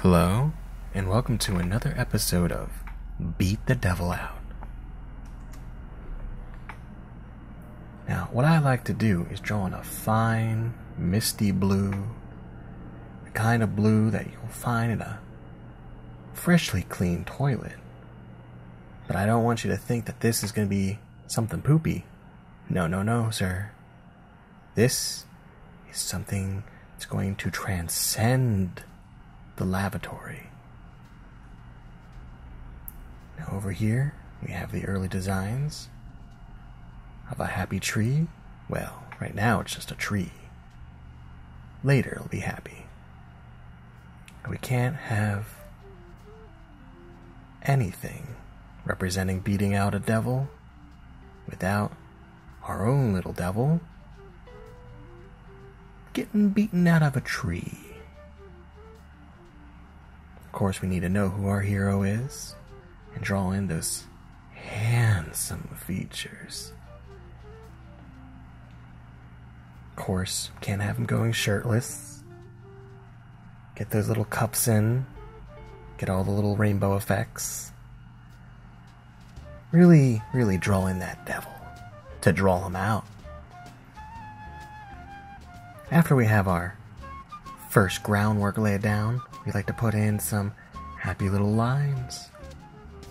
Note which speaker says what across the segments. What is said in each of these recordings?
Speaker 1: Hello, and welcome to another episode of Beat the Devil Out. Now, what I like to do is draw in a fine, misty blue, the kind of blue that you'll find in a freshly cleaned toilet. But I don't want you to think that this is going to be something poopy. No, sir. This is something that's going to transcend the lavatory. Now over here, we have the early designs of a happy tree. Well, right now it's just a tree. Later it'll be happy. We can't have anything representing beating out a devil without our own little devil getting beaten out of a tree. Of course, we need to know who our hero is and draw in those handsome features. Of course, can't have him going shirtless. Get those little cups in. Get all the little rainbow effects. Really draw in that devil to draw him out. After we have our first groundwork laid down, we like to put in some happy little lines.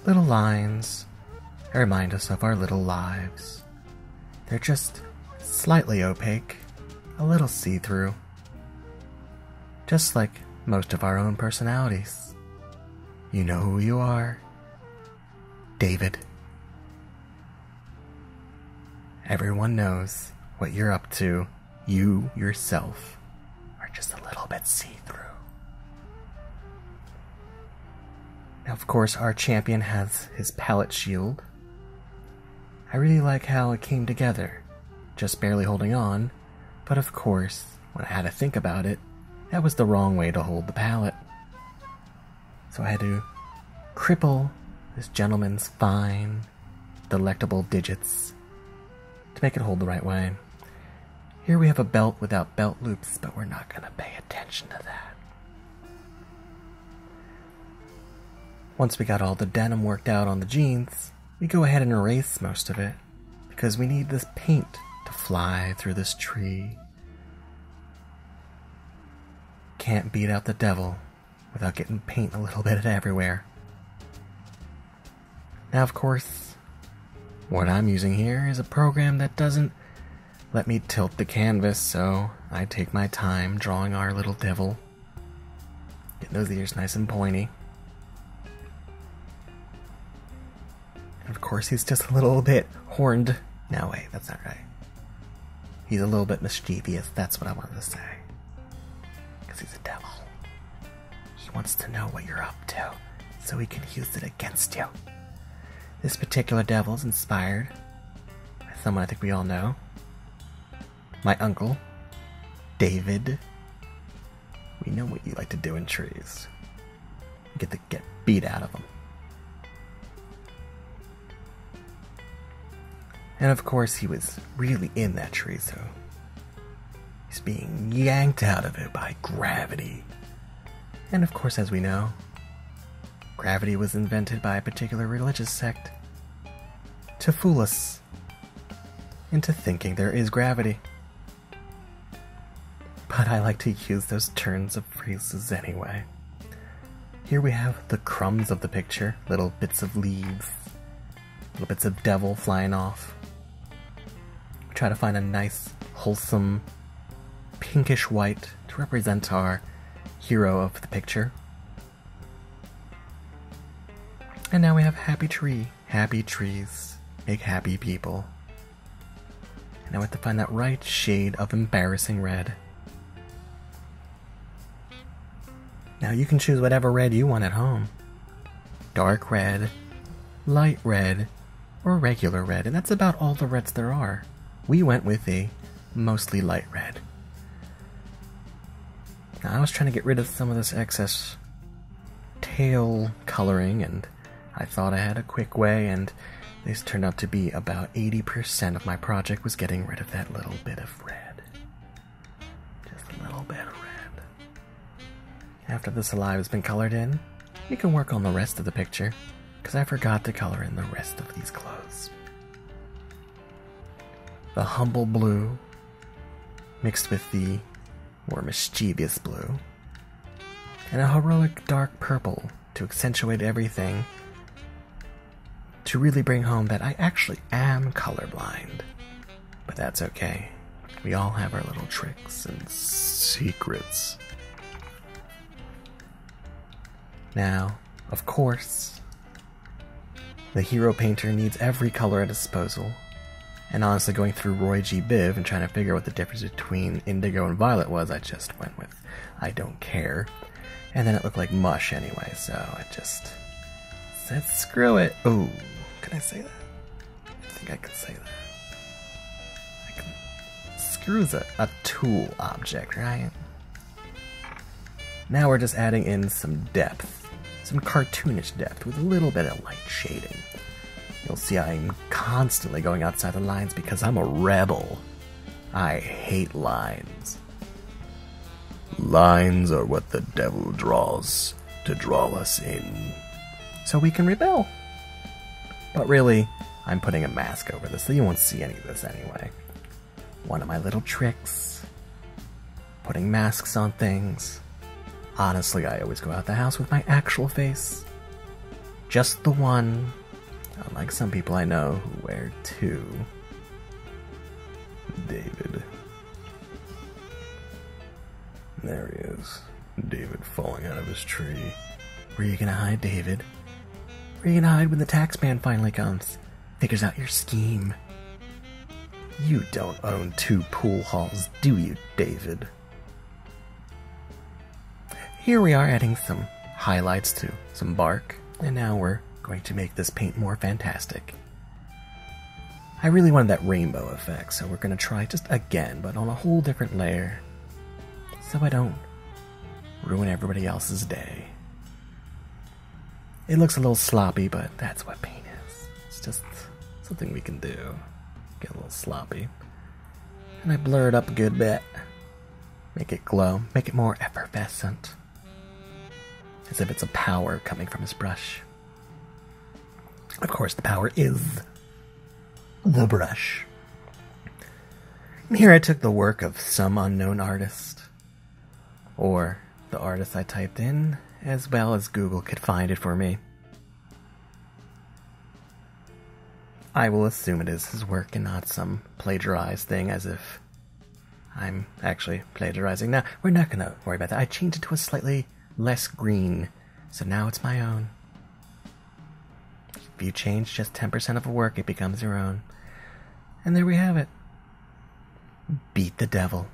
Speaker 1: Little lines that remind us of our little lives. They're just slightly opaque, a little see-through. Just like most of our own personalities. You know who you are. David. Everyone knows what you're up to. You yourself are just a little bit see-through. Now, of course, our champion has his palette shield. I really like how it came together, just barely holding on, but of course, when I had to think about it, that was the wrong way to hold the palette. So I had to cripple this gentleman's fine, delectable digits to make it hold the right way. Here we have a belt without belt loops, but we're not going to pay attention to that. Once we got all the denim worked out on the jeans, we go ahead and erase most of it, because we need this paint to fly through this tree. Can't beat out the devil without getting paint a little bit everywhere. Now, of course, what I'm using here is a program that doesn't let me tilt the canvas, so I take my time drawing our little devil. Getting those ears nice and pointy. And of course, he's just a little bit horned. No, wait, that's not right. He's a little bit mischievous, that's what I wanted to say. Because he's a devil. He wants to know what you're up to, so he can use it against you. This particular devil is inspired by someone I think we all know. My uncle, David. We know what you like to do in trees. You get beat out of them. And of course, he was really in that tree, so he's being yanked out of it by gravity. And of course, as we know, gravity was invented by a particular religious sect to fool us into thinking there is gravity. But I like to use those turns of phrases anyway. Here we have the crumbs of the picture, little bits of leaves, little bits of devil flying off. We try to find a nice, wholesome, pinkish white to represent our hero of the picture. And now we have happy tree, happy trees, make happy people. And now we have to find that right shade of embarrassing red. Now you can choose whatever red you want at home. Dark red, light red, or regular red, and that's about all the reds there are. We went with a mostly light red. Now I was trying to get rid of some of this excess tail coloring, and I thought I had a quick way, and this turned out to be about 80% of my project was getting rid of that little bit of red. Just a little bit of red. After the saliva has been colored in, we can work on the rest of the picture, because I forgot to color in the rest of these clothes. The humble blue mixed with the more mischievous blue, and a heroic dark purple to accentuate everything, to really bring home that I actually am colorblind. But that's okay. We all have our little tricks and secrets. Now, of course, the hero painter needs every color at disposal. And honestly, going through Roy G. Biv and trying to figure out what the difference between indigo and violet was, I just went with I don't care. And then it looked like mush anyway, so I just said screw it. Oh, can I say that? I think I can say that. Screw's a tool object, right? Now we're just adding in some depth, some cartoonish depth with a little bit of light shading. You'll see I'm constantly going outside the lines because I'm a rebel. I hate lines. Lines are what the devil draws to draw us in, so we can rebel. But really, I'm putting a mask over this, so you won't see any of this anyway. One of my little tricks. Putting masks on things. Honestly, I always go out the house with my actual face. Just the one. Unlike some people I know who wear two. David. There he is. David falling out of his tree. Where are you gonna hide, David? Where are you gonna hide when the tax man finally comes? Figures out your scheme. You don't own 2 pool halls, do you, David? Here we are adding some highlights to some bark, and now we're going to make this paint more fantastic. I really wanted that rainbow effect, so we're going to try just again, but on a whole different layer, so I don't ruin everybody else's day. It looks a little sloppy, but that's what paint is. It's just something we can do. Get a little sloppy. And I blur it up a good bit. Make it glow, make it more effervescent. As if it's a power coming from his brush. Of course, the power is the brush. And here I took the work of some unknown artist, or the artist I typed in, as well as Google could find it for me. I will assume it is his work and not some plagiarized thing, as if I'm actually plagiarizing. Now, we're not going to worry about that. I changed it to a slightly less green, so now it's my own. If you change just 10% of a work, it becomes your own. And there we have it. Beat the devil.